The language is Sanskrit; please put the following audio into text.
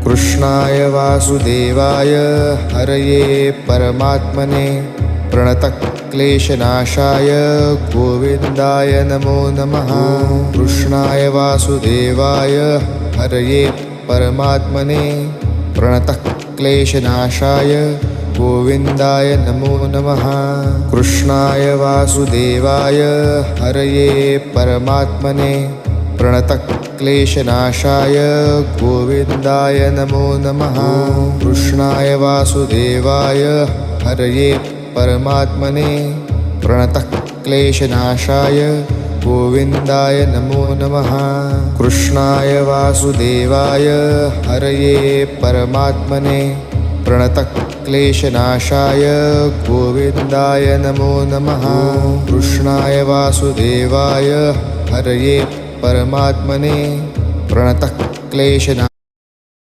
कृष्णाय वासुदेवाय हरये परमात्मने प्रणतक्लेशनाशाय गोविन्दाय नमो नमः। कृष्णाय वासुदेवाय हरये परमात्मने प्रणतक्लेशनाशाय गोविन्दाय नमो नमः। कृष्णाय वासुदेवाय हरये परमात्मने प्रणतक्लेशनाशाय गोविन्दाय नमो नमः। कृष्णाय वासुदेवाय हरये परमात्मने प्रणतक्लेशनाशाय गोविन्दाय नमो नमः। कृष्णाय वासुदेवाय हरये परमात्मने प्रणतक्लेशनाशाय गोविन्दाय नमो नमः। कृष्णाय वासुदेवाय हरये परमात्मने प्रणतक्लेशनाशाय